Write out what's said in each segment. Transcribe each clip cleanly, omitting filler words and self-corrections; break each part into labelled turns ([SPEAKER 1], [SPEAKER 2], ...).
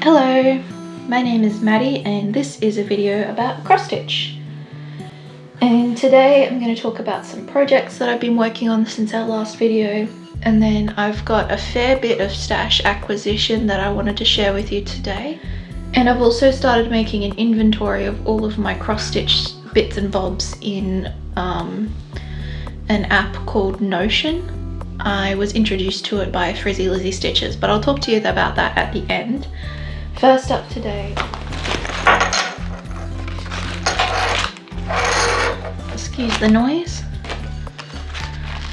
[SPEAKER 1] Hello, my name is Maddie and this is a video about cross stitch. And today I'm going to talk about some projects that I've been working on since our last video, and then I've got a fair bit of stash acquisition that I wanted to share with you today. And I've also started making an inventory of all of my cross stitch bits and bobs in an app called Notion. I was introduced to it by Frizzy Lizzie Stitches, but I'll talk to you about that at the end. First up today, excuse the noise.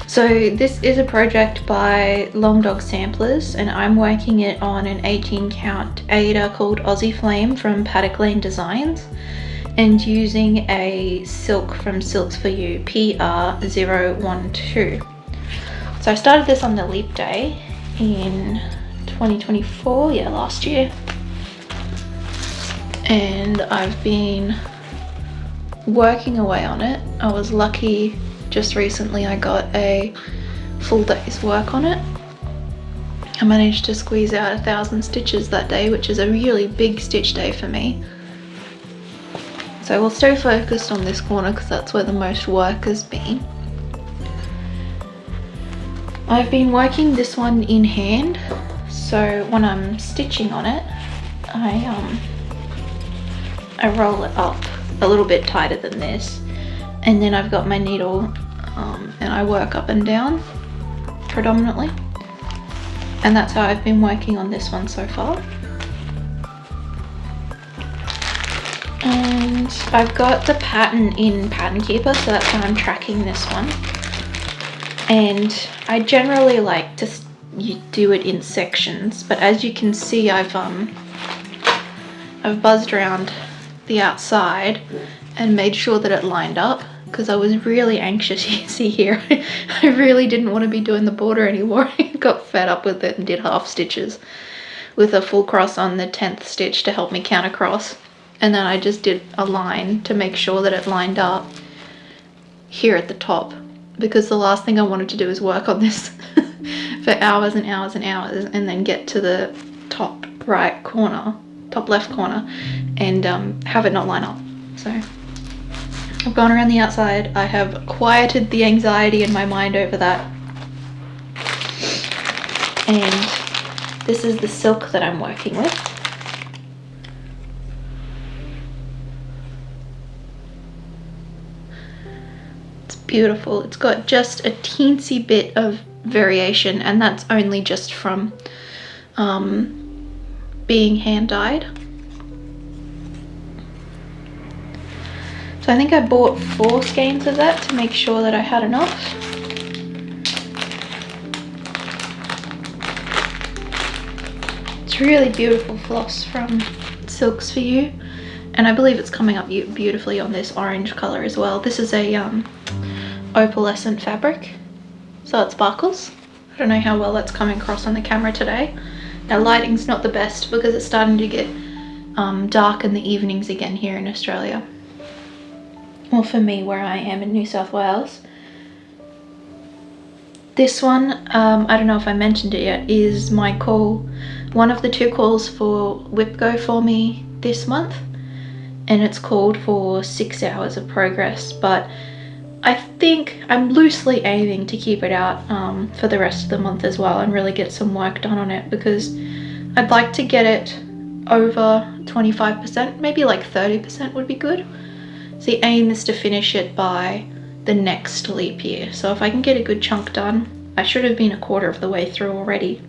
[SPEAKER 1] So this is a project by Longdog samplers, and I'm working it on an 18 count Ada called Aussie Flame from Patrik Designs, and using a silk from Silks for You PR012. So I started this on the leap day in 2024, yeah, last year. And I've been working away on it. I was lucky just recently I got a full day's work on it. I managed to squeeze out 1,000 stitches that day, which is a really big stitch day for me. So we'll stay focused on this corner because that's where the most work has been. I've been working this one in hand, so when I'm stitching on it, I roll it up a little bit tighter than this, and then I've got my needle and I work up and down predominantly, and that's how I've been working on this one so far. And I've got the pattern in Pattern Keeper, so that's how I'm tracking this one. And I generally like to do it in sections, but as you can see, I've buzzed around the outside and made sure that it lined up, because I was really anxious. You see here, I really didn't want to be doing the border anymore. I got fed up with it and did half stitches with a full cross on the 10th stitch to help me count across, and then I just did a line to make sure that it lined up here at the top, because the last thing I wanted to do is work on this for hours and hours and hours and then get to the top right corner, top left corner, and have it not line up. So I've gone around the outside. I have quieted the anxiety in my mind over that. And this is the silk that I'm working with. It's beautiful. It's got just a teensy bit of variation, and that's only just from being hand dyed. So I think I bought 4 skeins of that to make sure that I had enough. It's really beautiful floss from Silks for You, and I believe it's coming up beautifully on this orange color as well. This is a opalescent fabric, so it sparkles. I don't know how well that's coming across on the camera today. Now lighting's not the best because it's starting to get dark in the evenings again here in Australia. Well, for me, where I am in New South Wales. This one, I don't know if I mentioned it yet, is my call, one of the 2 calls for Whip Go for me this month, and it's called for 6 hours of progress, but I think I'm loosely aiming to keep it out for the rest of the month as well and really get some work done on it, because I'd like to get it over 25%, maybe like 30% would be good. So the aim is to finish it by the next leap year. So if I can get a good chunk done, I should have been a quarter of the way through already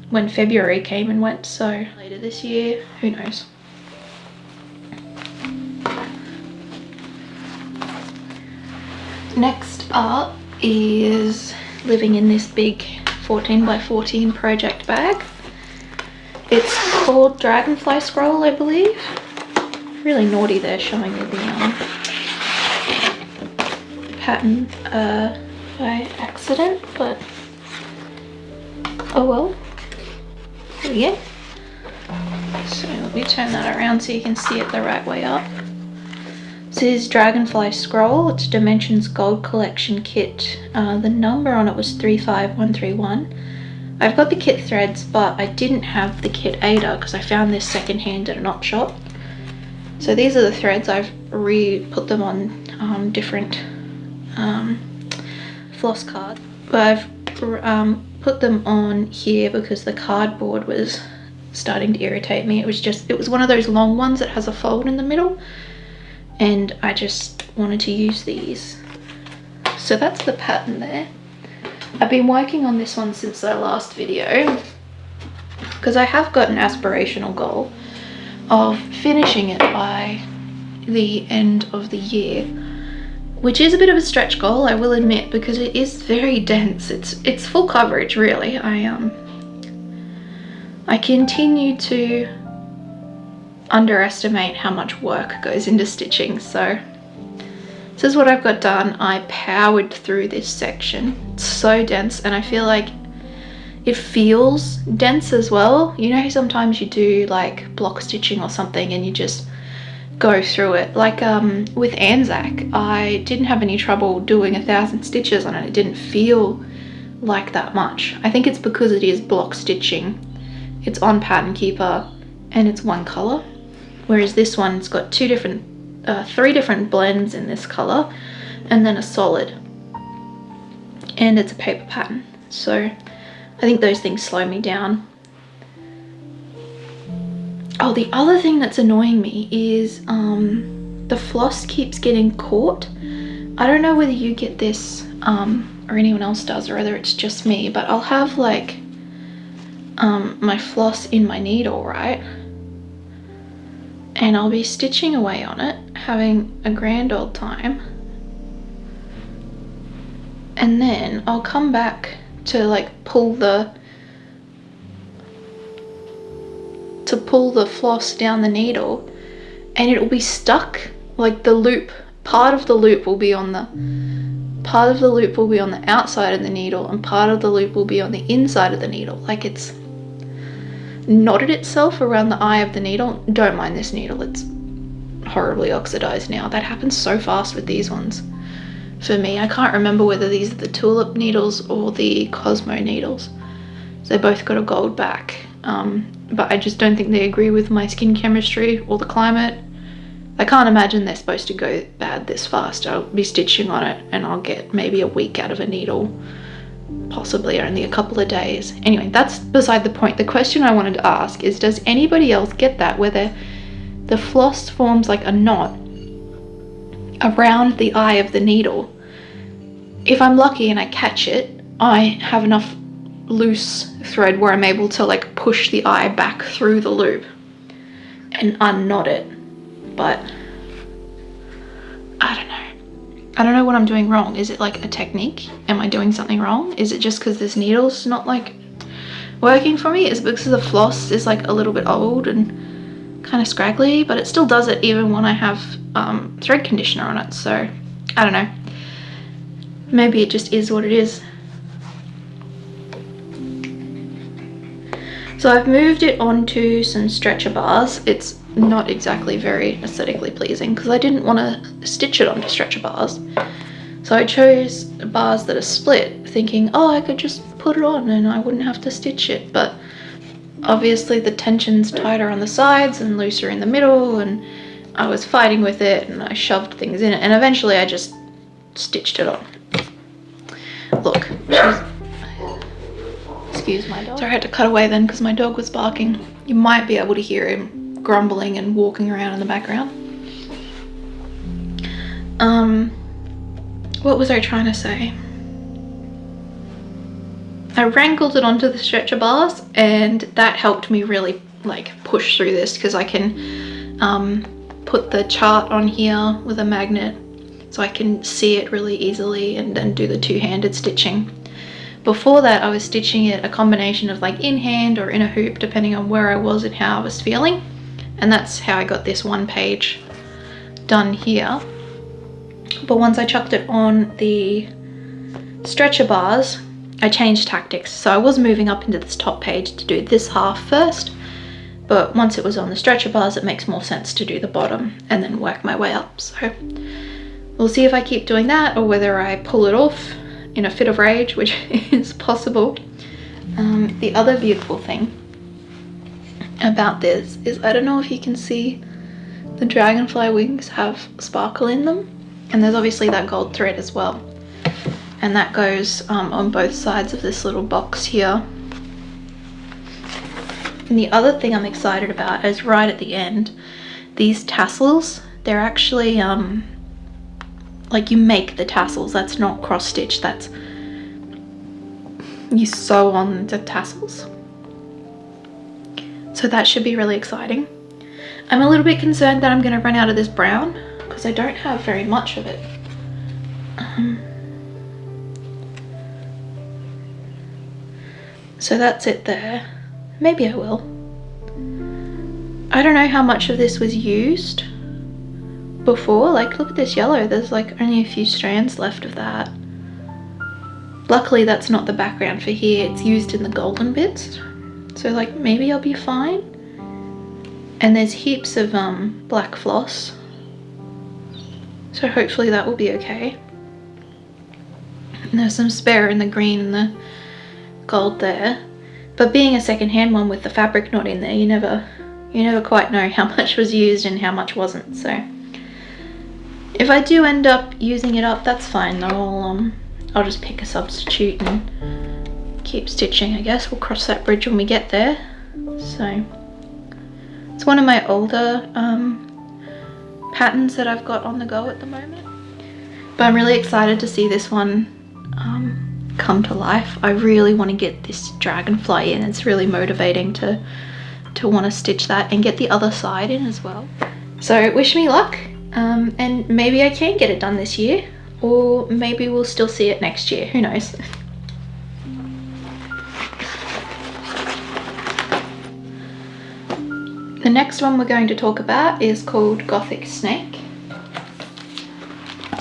[SPEAKER 1] when February came and went, so later this year, who knows. Next up is living in this big 14 by 14 project bag. It's called Dragonfly Scroll, I believe. Really naughty there, showing you the pattern by accident, but oh well. There we go. So let me turn that around so you can see it the right way up. This is Dragonfly Scroll. It's Dimensions Gold Collection Kit. The number on it was 35131. I've got the kit threads, but I didn't have the kit Ada because I found this secondhand at a knot shop. So these are the threads. I've put them on different floss cards. But I've put them on here because the cardboard was starting to irritate me. It was one of those long ones that has a fold in the middle, and I just wanted to use these. So that's the pattern there. I've been working on this one since the last video because I have got an aspirational goal of finishing it by the end of the year, which is a bit of a stretch goal, I will admit, because it is very dense. It's full coverage, really. I continue to underestimate how much work goes into stitching. So this is what I've got done. I powered through this section. It's so dense, and I feel like it feels dense as well. You know, sometimes you do like block stitching or something and you just go through it. Like with ANZAK, I didn't have any trouble doing 1,000 stitches on it. It didn't feel like that much. I think it's because it is block stitching. It's on Pattern Keeper and it's one color, whereas this one's got three different blends in this color and then a solid, and it's a paper pattern. So I think those things slow me down. Oh, the other thing that's annoying me is the floss keeps getting caught. I don't know whether you get this or anyone else does, or whether it's just me, but I'll have like my floss in my needle, right? And I'll be stitching away on it, having a grand old time. And then I'll come back to like pull the floss down the needle, and it'll be stuck. Like the loop, part of the loop will be on the outside of the needle, and part of the loop will be on the inside of the needle. Like it's knotted itself around the eye of the needle. Don't mind this needle, it's horribly oxidized now. That happens so fast with these ones for me. I can't remember whether these are the tulip needles or the Cosmo needles. They both got a gold back, but I just don't think they agree with my skin chemistry or the climate. I can't imagine they're supposed to go bad this fast. I'll be stitching on it and I'll get maybe a week out of a needle, possibly only a couple of days. Anyway, that's beside the point. The question I wanted to ask is, does anybody else get that, whether the floss forms like a knot around the eye of the needle? If I'm lucky and I catch it, I have enough loose thread where I'm able to like push the eye back through the loop and unknot it. But I don't know what I'm doing wrong. Is it like a technique? Am I doing something wrong? Is it just because this needle's not like working for me? Is it because the floss is like a little bit old and kind of scraggly, but it still does it even when I have thread conditioner on it? So I don't know. Maybe it just is what it is. So I've moved it onto some stretcher bars. It's not exactly very aesthetically pleasing because I didn't want to stitch it onto stretcher bars. So I chose bars that are split, thinking, oh, I could just put it on and I wouldn't have to stitch it. But obviously the tension's tighter on the sides and looser in the middle, and I was fighting with it and I shoved things in it, and eventually I just stitched it on. Look, excuse my dog. So I had to cut away then because my dog was barking. You might be able to hear him grumbling and walking around in the background. What was I trying to say? I wrangled it onto the stretcher bars, and that helped me really like push through this because I can put the chart on here with a magnet so I can see it really easily and then do the two-handed stitching. Before that, I was stitching it a combination of like in hand or in a hoop, depending on where I was and how I was feeling. And that's how I got this one page done here. But once I chucked it on the stretcher bars, I changed tactics. So I was moving up into this top page to do this half first, but once it was on the stretcher bars, it makes more sense to do the bottom and then work my way up. So we'll see if I keep doing that or whether I pull it off in a fit of rage, which is possible. The other beautiful thing about this is, I don't know if you can see, the dragonfly wings have sparkle in them, and there's obviously that gold thread as well, and that goes on both sides of this little box here. And the other thing I'm excited about is right at the end, these tassels, they're actually like, you make the tassels, that's not cross stitch, that's you sew on the tassels. So that should be really exciting. I'm a little bit concerned that I'm going to run out of this brown because I don't have very much of it. So that's it there. Maybe I will. I don't know how much of this was used before. Like, look at this yellow, there's like only a few strands left of that. Luckily that's not the background for here, it's used in the golden bits, so like maybe I'll be fine. And there's heaps of black floss, so hopefully that will be okay. And there's some spare in the green and the gold there, but being a second-hand one with the fabric not in there, you never quite know how much was used and how much wasn't. So if I do end up using it up, that's fine. I'll just pick a substitute and keep stitching, I guess. We'll cross that bridge when we get there. So it's one of my older patterns that I've got on the go at the moment, but I'm really excited to see this one come to life. I really want to get this dragonfly in. It's really motivating to want to stitch that and get the other side in as well. So wish me luck, and maybe I can get it done this year, or maybe we'll still see it next year, who knows. The next one we're going to talk about is called Gothic Snake.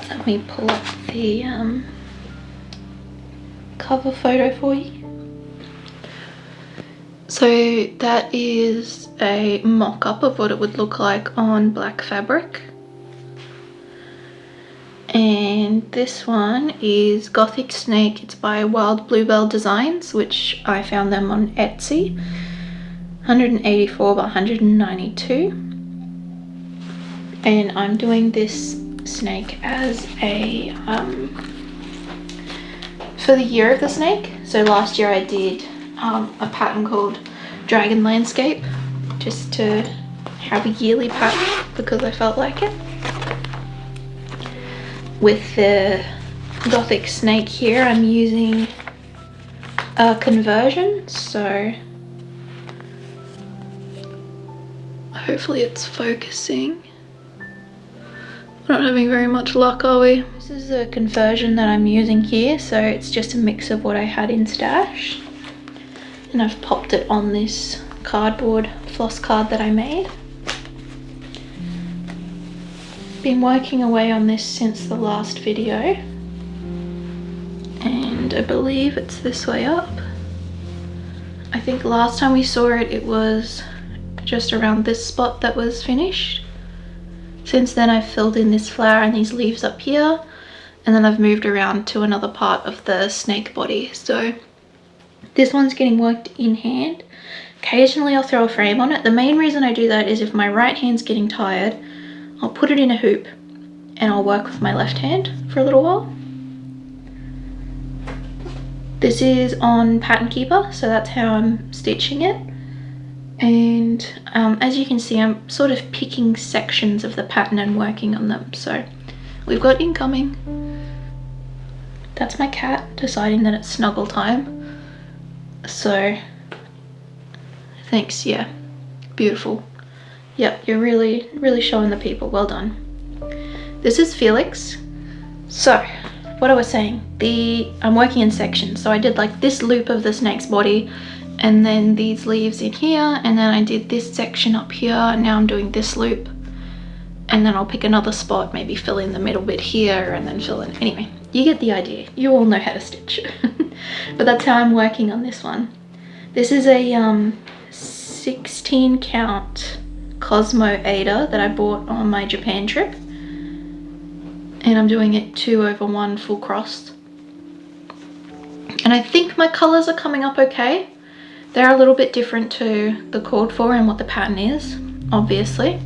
[SPEAKER 1] Let me pull up the cover photo for you. So that is a mock-up of what it would look like on black fabric. And this one is Gothic Snake. It's by Wild Bluebell Designs, which I found them on Etsy. 184 by 192. And I'm doing this snake as a for the year of the snake. So last year I did a pattern called Dragon Landscape, just to have a yearly pattern because I felt like it. With the Gothic Snake here, I'm using a conversion, so hopefully it's focusing. We're not having very much luck, are we? This is a conversion that I'm using here, so it's just a mix of what I had in stash. And I've popped it on this cardboard floss card that I made. Been working away on this since the last video, and I believe it's this way up. I think last time we saw it, it was just around this spot that was finished. Since then I've filled in this flower and these leaves up here, and then I've moved around to another part of the snake body. So this one's getting worked in hand. Occasionally I'll throw a frame on it. The main reason I do that is if my right hand's getting tired, I'll put it in a hoop and I'll work with my left hand for a little while. This is on Pattern Keeper, so that's how I'm stitching it. And as you can see, I'm sort of picking sections of the pattern and working on them. So we've got incoming. That's my cat deciding that it's snuggle time. So thanks, yeah, beautiful. Yep, you're really showing the people, well done. This is Felix. So what I was saying, I'm working in sections. So I did like this loop of the snake's body, and then these leaves in here, and then I did this section up here, and now I'm doing this loop, and then I'll pick another spot, maybe fill in the middle bit here, and then fill in. Anyway, you get the idea. You all know how to stitch. But that's how I'm working on this one. This is a 16 count Cosmo Ada that I bought on my Japan trip, and I'm doing it 2/1 full crossed. And I think my colours are coming up okay. They're a little bit different to the called for and what the pattern is, obviously.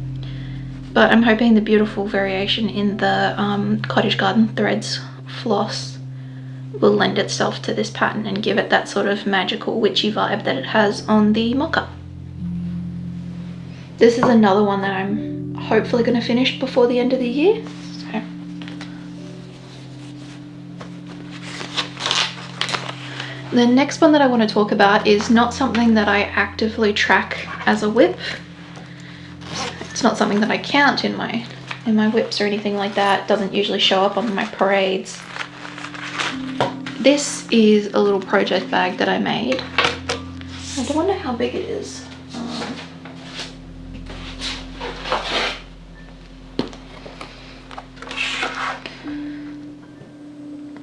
[SPEAKER 1] But I'm hoping the beautiful variation in the Cottage Garden Threads floss will lend itself to this pattern and give it that sort of magical witchy vibe that it has on the mocha. This is another one that I'm hopefully going to finish before the end of the year. So. The next one that I want to talk about is not something that I actively track as a whip. It's not something that I count in my whips or anything like that. It doesn't usually show up on my parades. This is a little project bag that I made. I wonder how big it is.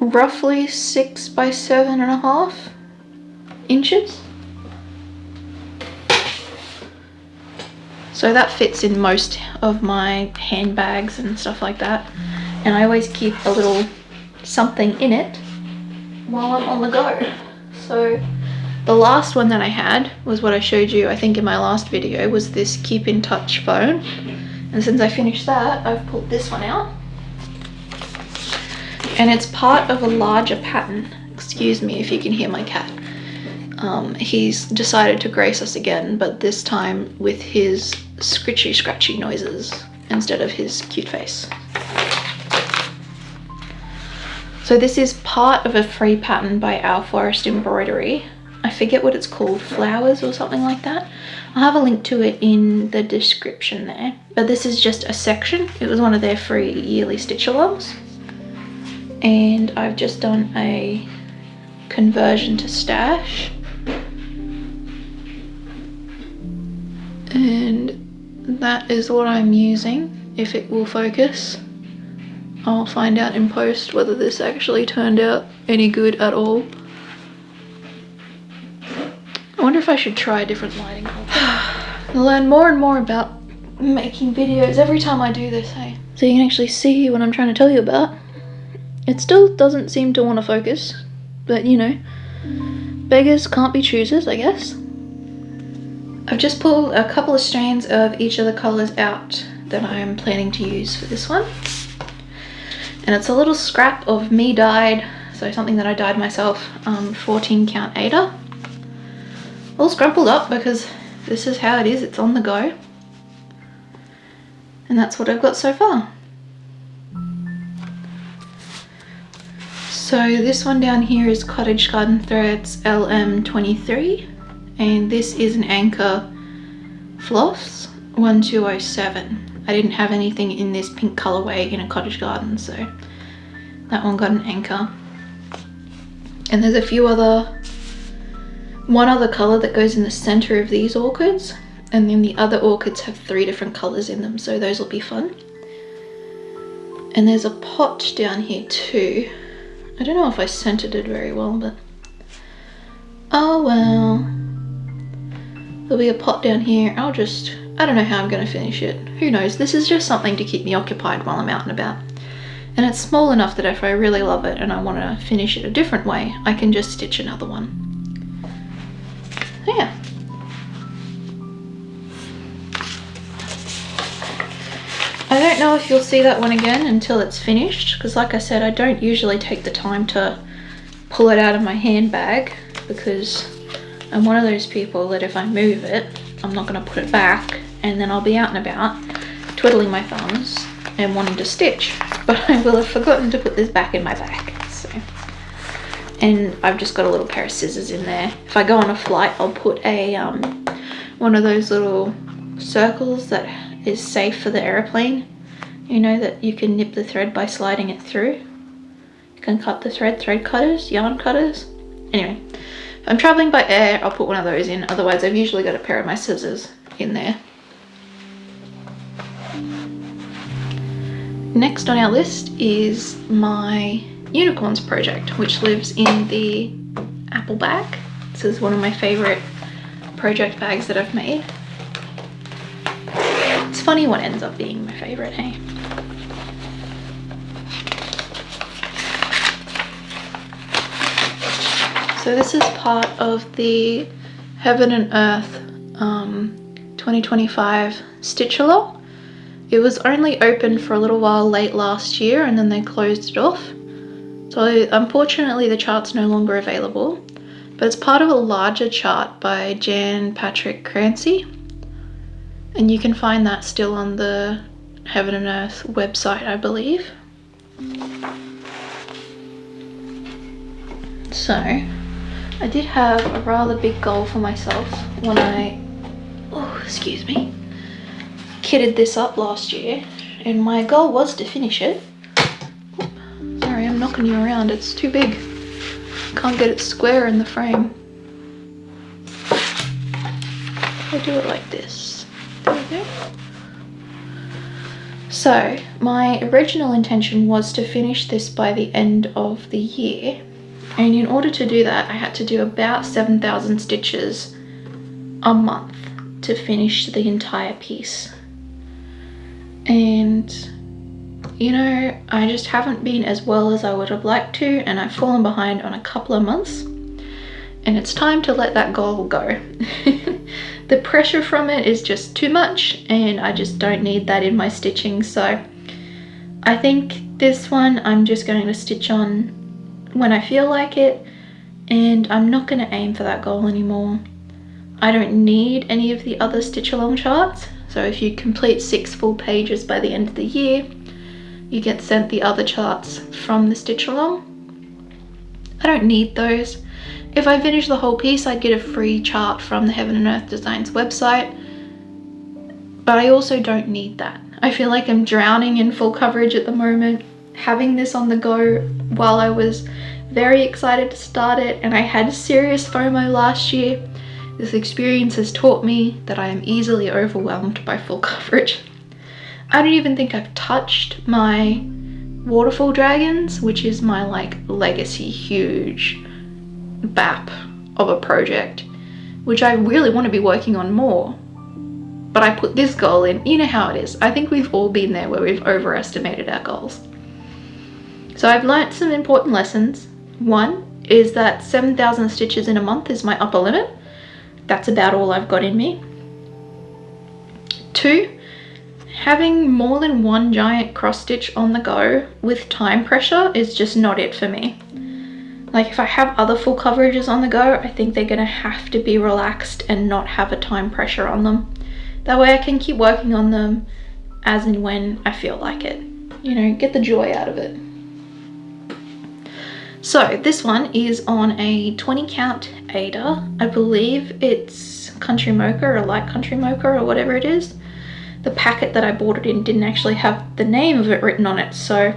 [SPEAKER 1] Roughly 6 by 7.5 inches. So that fits in most of my handbags and stuff like that. And I always keep a little something in it while I'm on the go. So the last one that I had was what I showed you, I think in my last video, was this Keep in Touch phone. And since I finished that, I've pulled this one out. And it's part of a larger pattern. Excuse me if you can hear my cat. He's decided to grace us again, but this time with his scritchy scratchy noises instead of his cute face. So this is part of a free pattern by Our Forest Embroidery. I forget what it's called, Flowers or something like that. I'll have a link to it in the description there. But this is just a section. It was one of their free yearly stitch alongs. And I've just done a conversion to stash. And that is what I'm using, if it will focus. I'll find out in post whether this actually turned out any good at all. I wonder if I should try a different lighting. I learn more and more about making videos every time I do this, hey? So you can actually see what I'm trying to tell you about. It still doesn't seem to want to focus, but you know, beggars can't be choosers, I guess. I've just pulled a couple of strands of each of the colours out that I'm planning to use for this one. And it's a little scrap of me dyed, so something that I dyed myself, 14 count Ada. All scrumpled up because this is how it is, it's on the go. And that's what I've got so far. So this one down here is Cottage Garden Threads LM23, and this is an Anchor Floss 1207. I didn't have anything in this pink colorway in a Cottage Garden, so that one got an Anchor. And there's a few one other color that goes in the center of these orchids, and then the other orchids have 3 different colors in them, so those will be fun. And there's a pot down here too. I don't know if I centered it very well, but oh well. There'll be a pot down here. I don't know how I'm gonna finish it. Who knows? This is just something to keep me occupied while I'm out and about. And it's small enough that if I really love it and I want to finish it a different way, I can just stitch another one. Yeah. I don't know if you'll see that one again until it's finished, because like I said, I don't usually take the time to pull it out of my handbag, because I'm one of those people that if I move it, I'm not going to put it back, and then I'll be out and about twiddling my thumbs and wanting to stitch, but I will have forgotten to put this back in my bag. So, and I've just got a little pair of scissors in there. If I go on a flight, I'll put a one of those little circles that is safe for the airplane, you know, that you can nip the thread by sliding it through. You can cut the thread cutters, yarn cutters. Anyway, if I'm traveling by air, I'll put one of those in. Otherwise, I've usually got a pair of my scissors in there. Next on our list is my unicorns project, which lives in the apple bag. This is one of my favorite project bags that I've made. It's funny what ends up being my favorite, hey? So this is part of the Heaven and Earth 2025 stitch along. It was only open for a little while late last year and then they closed it off. So unfortunately the chart's no longer available, but it's part of a larger chart by Patrik Kransy. And you can find that still on the Heaven and Earth website, I believe. So I did have a rather big goal for myself when I, excuse me, kitted this up last year, and my goal was to finish it. Sorry, I'm knocking you around, it's too big. Can't get it square in the frame. I'll do it like this. There we go. So my original intention was to finish this by the end of the year. And in order to do that, I had to do about 7,000 stitches a month to finish the entire piece. And, you know, I just haven't been as well as I would have liked to, and I've fallen behind on a couple of months. And it's time to let that goal go. The pressure from it is just too much, and I just don't need that in my stitching. So I think this one I'm just going to stitch on when I feel like it, and I'm not going to aim for that goal anymore. I don't need any of the other stitch along charts, so if you complete 6 full pages by the end of the year, you get sent the other charts from the stitch along. I don't need those. If I finish the whole piece, I'd get a free chart from the Heaven and Earth Designs website, but I also don't need that. I feel like I'm drowning in full coverage at the moment. Having this on the go while I was very excited to start it, and I had serious FOMO last year, this experience has taught me that I am easily overwhelmed by full coverage. I don't even think I've touched my waterfall dragons, which is my like legacy huge BAP of a project, which I really want to be working on more. But I put this goal in. You know how it is. I think we've all been there where we've overestimated our goals. So I've learnt some important lessons. One is that 7,000 stitches in a month is my upper limit. That's about all I've got in me. 2, having more than one giant cross stitch on the go with time pressure is just not it for me. Like if I have other full coverages on the go, I think they're gonna have to be relaxed and not have a time pressure on them. That way I can keep working on them as and when I feel like it. You know, get the joy out of it. So this one is on a 20 count Ada. I believe it's country mocha or light country mocha or whatever it is. The packet that I bought it in didn't actually have the name of it written on it, so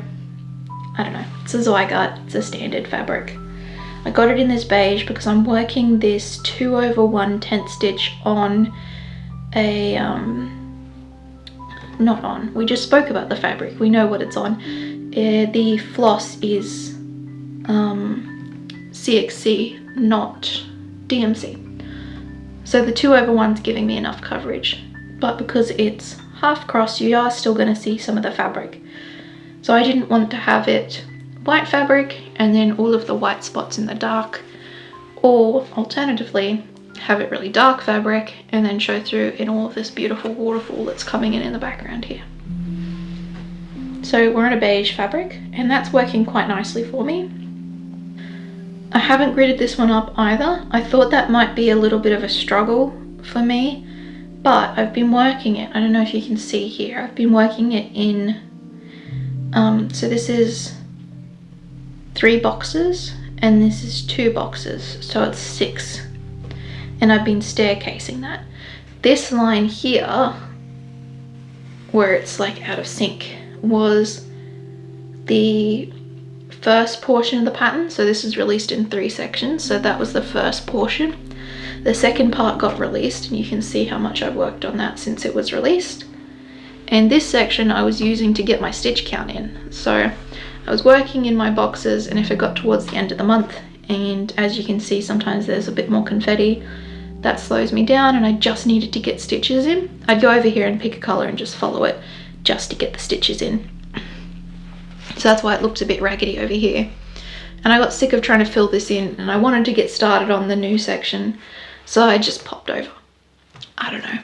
[SPEAKER 1] I don't know. It's a Zygarde, it's a standard fabric. I got it in this beige because I'm working this 2/1 tent stitch on a, not on, we just spoke about the fabric, we know what it's on. The floss is CXC, not DMC. So the 2/1's giving me enough coverage, but because it's half cross, you are still going to see some of the fabric. So I didn't want to have it white fabric and then all of the white spots in the dark, or alternatively have it really dark fabric and then show through in all of this beautiful waterfall that's coming in the background here. So we're on a beige fabric and that's working quite nicely for me. I haven't gridded this one up either. I thought that might be a little bit of a struggle for me, but I've been working it. I don't know if you can see here. I've been working it in, so this is 3 boxes and this is 2 boxes, so it's 6. And I've been staircasing that. This line here, where it's like out of sync, was the first portion of the pattern. So this is released in 3 sections, so that was the first portion. The second part got released and you can see how much I've worked on that since it was released. And this section I was using to get my stitch count in. So I was working in my boxes, and if it got towards the end of the month, and as you can see sometimes there's a bit more confetti, that slows me down and I just needed to get stitches in, I'd go over here and pick a colour and just follow it just to get the stitches in. So that's why it looks a bit raggedy over here. and I got sick of trying to fill this in, and I wanted to get started on the new section, so I just popped over. I don't know.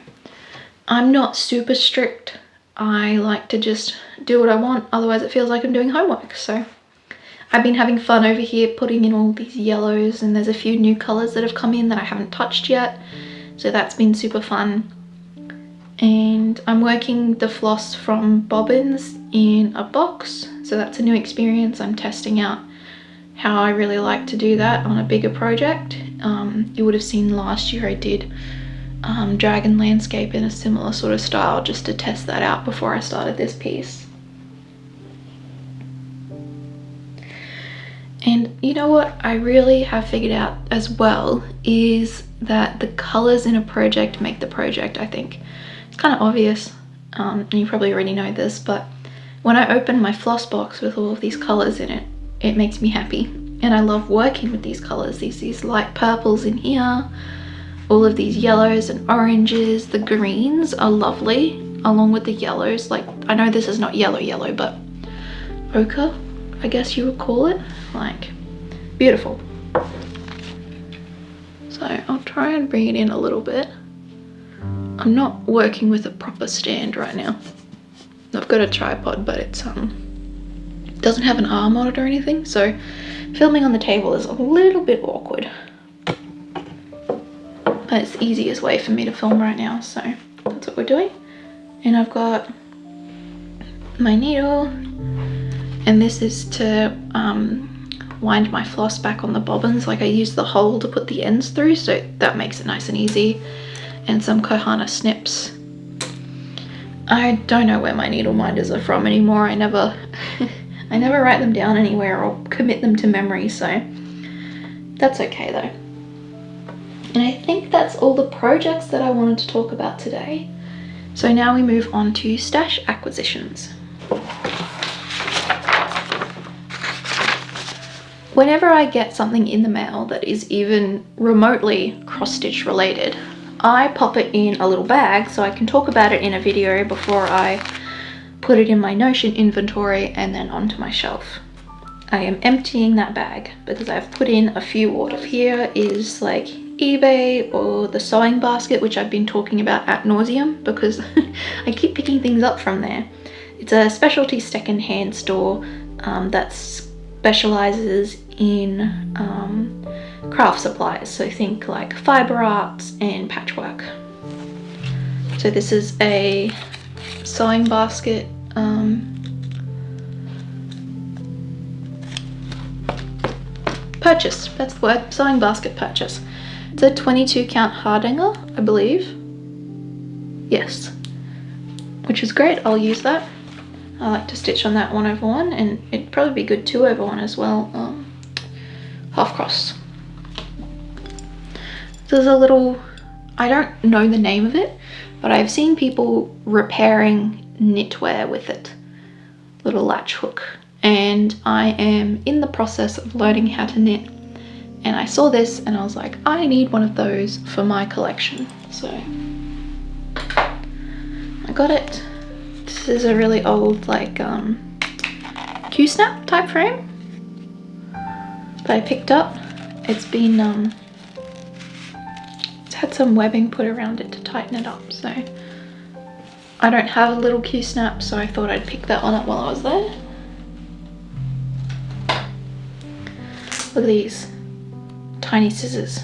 [SPEAKER 1] I'm not super strict. I like to just do what I want, otherwise it feels like I'm doing homework. So I've been having fun over here putting in all these yellows, and there's a few new colours that have come in that I haven't touched yet, so that's been super fun. And I'm working the floss from bobbins in a box, so that's a new experience. I'm testing out how I really like to do that on a bigger project. You would have seen last year I did Dragon Landscape in a similar sort of style, just to test that out before I started this piece. And you know what I really have figured out as well is that the colours in a project make the project, I think. It's kind of obvious, and you probably already know this, but when I open my floss box with all of these colours in it, it makes me happy. And I love working with these colours, these light purples in here, all of these yellows and oranges. The greens are lovely, along with the yellows. Like, I know this is not yellow, but ochre, I guess you would call it. Like, beautiful. So I'll try and bring it in a little bit. I'm not working with a proper stand right now. I've got a tripod, but it's doesn't have an arm on it or anything, so filming on the table is a little bit awkward. But it's the easiest way for me to film right now, so that's what we're doing. And I've got my needle, and this is to wind my floss back on the bobbins. Like, I use the hole to put the ends through, so that makes it nice and easy. And some Kohana snips. I don't know where my needle minders are from anymore. I never write them down anywhere or commit them to memory, so that's okay though. And I think that's all the projects that I wanted to talk about today. So now we move on to stash acquisitions. Whenever I get something in the mail that is even remotely cross-stitch related, I pop it in a little bag so I can talk about it in a video before I put it in my Notion inventory and then onto my shelf. I am emptying that bag because I've put in a few orders. Here is like eBay or the sewing basket, which I've been talking about ad nauseum because I keep picking things up from there. It's a specialty second-hand store that specializes in craft supplies, so think like fiber arts and patchwork. So this is a sewing basket purchase, that's the word, sewing basket purchase. It's a 22 count hardanger, I believe. Yes, which is great. I'll use that. I like to stitch on that 1/1, and it'd probably be good 2/1 as well, half cross. There's a little, I don't know the name of it, but I've seen people repairing knitwear with it. Little latch hook. And I am in the process of learning how to knit. And I saw this and I was like, I need one of those for my collection. So I got it. This is a really old, like, Q-snap type frame that I picked up. It's been, it's had some webbing put around it to tighten it up, so I don't have a little Q-snap, so I thought I'd pick that one up while I was there. Look at these tiny scissors.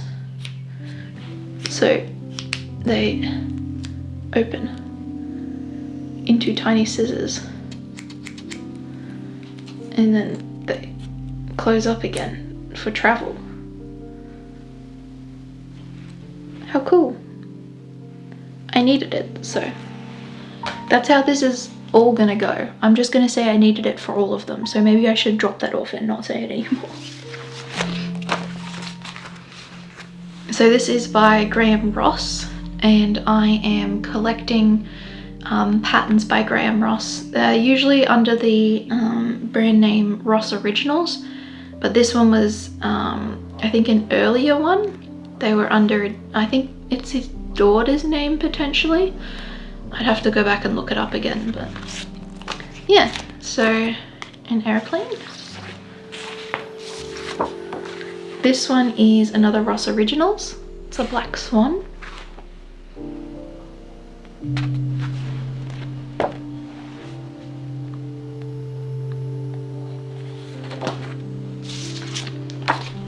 [SPEAKER 1] So they open into tiny scissors and then they close up again for travel. How cool. I needed it, so that's how this is all gonna go. I'm just gonna say I needed it for all of them, so maybe I should drop that off and not say it anymore. So this is by Graham Ross, and I am collecting patterns by Graham Ross. They're usually under the brand name Ross Originals, but this one was I think an earlier one. They were under, I think it's his daughter's name potentially. I'd have to go back and look it up again, but yeah. So an airplane, This one is another Ross Originals. It's a black swan.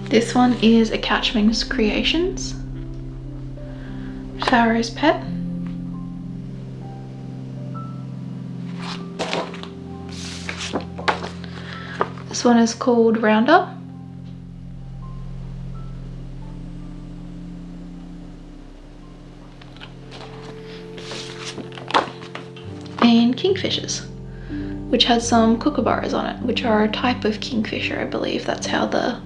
[SPEAKER 1] This one is a Catchming's Creations. Pharaoh's Pet. This one is called Rounder. And Kingfishers, which has some kookaburras on it, which are a type of kingfisher, I believe. That's how the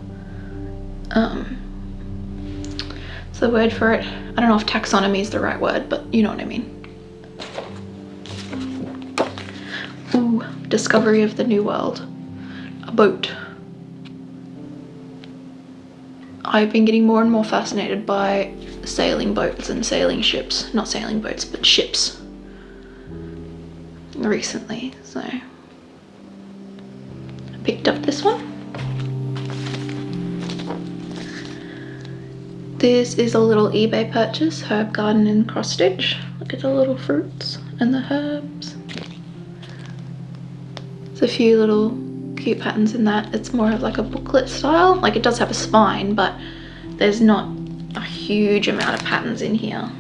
[SPEAKER 1] it's the word for it. I don't know if taxonomy is the right word, but you know what I mean. Ooh, Discovery of the New World. A boat. I've been getting more and more fascinated by sailing boats and sailing ships. Not sailing boats, but ships. Recently, so I picked up this one. This is a little eBay purchase, herb garden in cross stitch. Look at the little fruits and the herbs. There's a few little cute patterns in that. It's more of like a booklet style. Like, it does have a spine, but there's not a huge amount of patterns in here.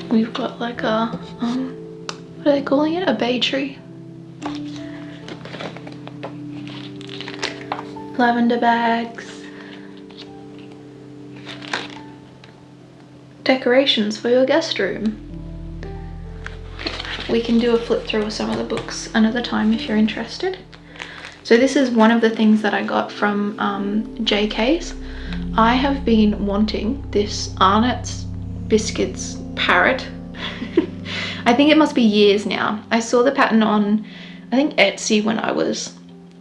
[SPEAKER 1] We've got like a, what are they calling it? A bay tree. Lavender bags. Decorations for your guest room. We can do a flip through of some of the books another time if you're interested. So this is one of the things that I got from JK's. I have been wanting this Arnott's Biscuits parrot. I think it must be years now. I saw the pattern on, I think, Etsy when I was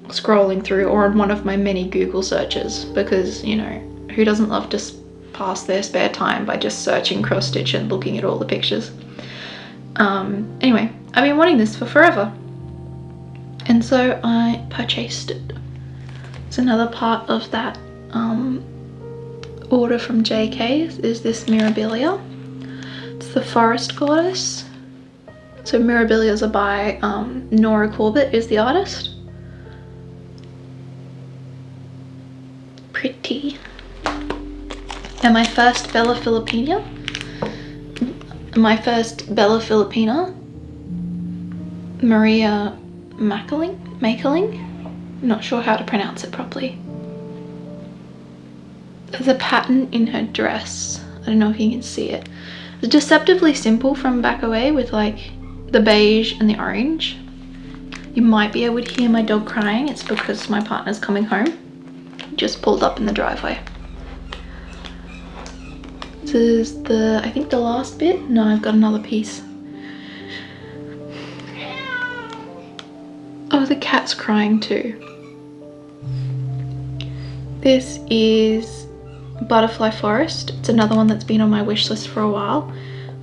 [SPEAKER 1] scrolling through, or on one of my many Google searches, because, you know, who doesn't love to pass their spare time by just searching cross stitch and looking at all the pictures. Anyway, I've been wanting this for forever, and so I purchased it. It's another part of that order from JK's is this Mirabilia. It's the Forest Goddess. So Mirabilias are by Nora Corbett is the artist. Pretty. And my first Bella Filipina. Maria Makeling. I'm not sure how to pronounce it properly. There's a pattern in her dress. I don't know if you can see it. It's deceptively simple from back away with like the beige and the orange. You might be able to hear my dog crying. It's because my partner's coming home. Just pulled up in the driveway. This is the, I think, the last bit. No, I've got another piece. Oh, the cat's crying too. This is Butterfly Forest. It's another one that's been on my wish list for a while.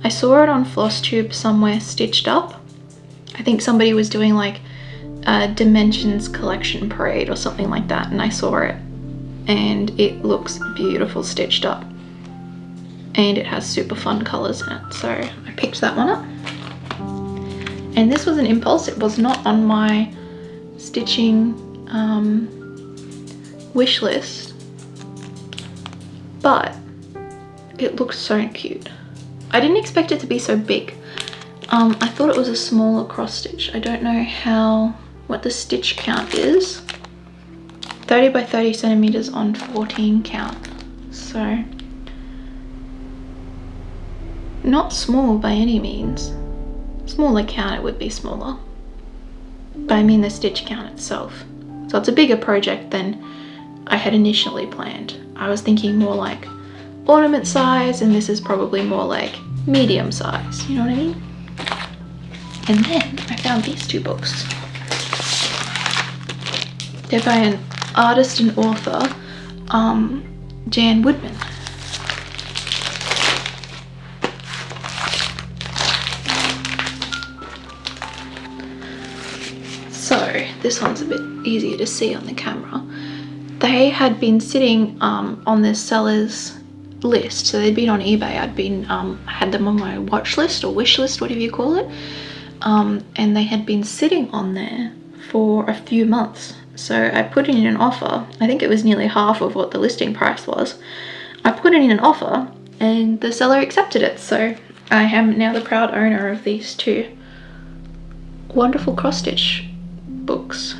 [SPEAKER 1] I saw it on Flosstube somewhere stitched up. I think somebody was doing like a Dimensions collection parade or something like that, and I saw it, and it looks beautiful stitched up, and it has super fun colors in it, so I picked that one up. And this was an impulse. It was not on my stitching wish list, but it looks so cute. I didn't expect it to be so big. I thought it was a smaller cross stitch. I don't know what the stitch count is. 30 by 30 centimeters on 14 count. So not small by any means. Smaller count, it would be smaller. But I mean the stitch count itself. So it's a bigger project than I had initially planned. I was thinking more like ornament size, and this is probably more like medium size, you know what I mean? And then I found these two books. They're by an artist and author, Jan Woodman. So this one's a bit easier to see on the camera. They had been sitting on this seller's list, so they'd been on eBay. I'd been had them on my watch list or wish list, whatever you call it, and they had been sitting on there for a few months. So I put in an offer. I think it was nearly half of what the listing price was. I put in an offer and the seller accepted it, so I am now the proud owner of these two wonderful cross stitch books.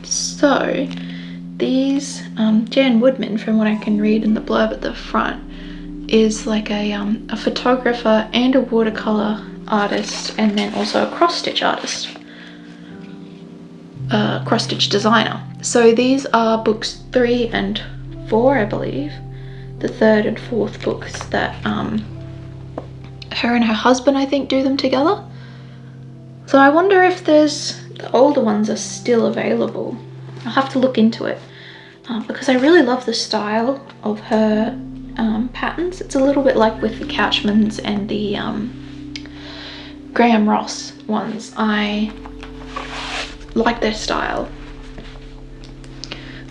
[SPEAKER 1] So these Jan Woodman, from what I can read in the blurb at the front, is like a photographer and a watercolor artist, and then also a cross stitch artist, cross stitch designer. So these are books 3 and 4, I believe, the 3rd and 4th books that her and her husband, I think, do them together. So I wonder if there's, the older ones are still available. I'll have to look into it, because I really love the style of her patterns. It's a little bit like with the Couchmans and the Graham Ross ones. I like their style.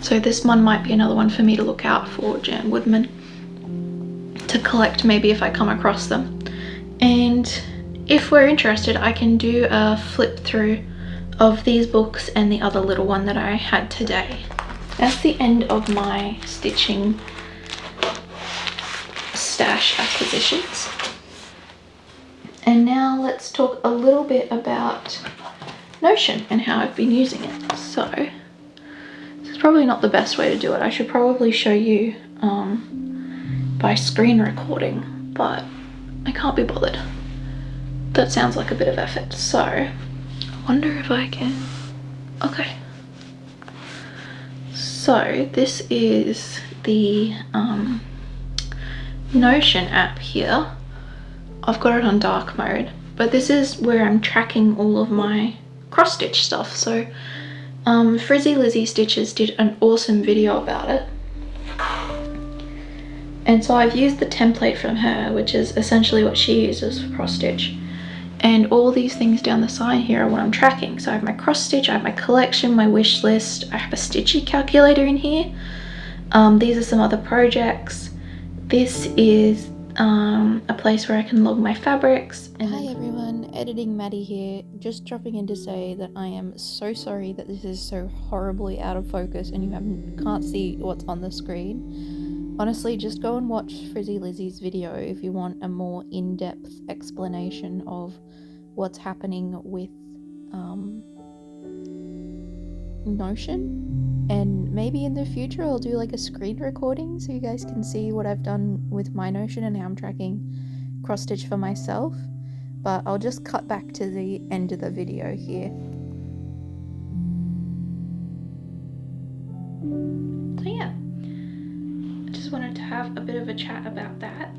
[SPEAKER 1] So this one might be another one for me to look out for, Jan Woodman, to collect maybe if I come across them. And if we're interested, I can do a flip through of these books and the other little one that I had today. That's the end of my stitching stash acquisitions. And now let's talk a little bit about Notion and how I've been using it. So this is probably not the best way to do it. I should probably show you by screen recording, but I can't be bothered. That sounds like a bit of effort. So I wonder if I can, okay. So this is the Notion app here. I've got it on dark mode, but this is where I'm tracking all of my cross stitch stuff. So Frizzy Lizzie Stitches did an awesome video about it, and so I've used the template from her, which is essentially what she uses for cross stitch, and all these things down the side here are what I'm tracking. So I have my cross stitch, I have my collection, my wish list, I have a stitchy calculator in here. These are some other projects. This is a place where I can log my fabrics. And hi everyone, Editing Maddie here, just dropping in to say that I am so sorry that this is so horribly out of focus and you can't see what's on the screen. Honestly, just go and watch Frizzy Lizzie's video if you want a more in-depth explanation of what's happening with Notion. And maybe in the future I'll do like a screen recording so you guys can see what I've done with my Notion and how I'm tracking cross stitch for myself. But I'll just cut back to the end of the video here. So yeah, I just wanted to have a bit of a chat about that,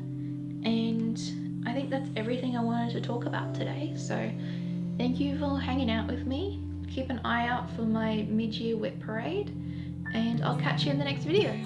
[SPEAKER 1] and I think that's everything I wanted to talk about today. So thank you for hanging out with me. Keep an eye out for my mid-year whip parade, and I'll catch you in the next video.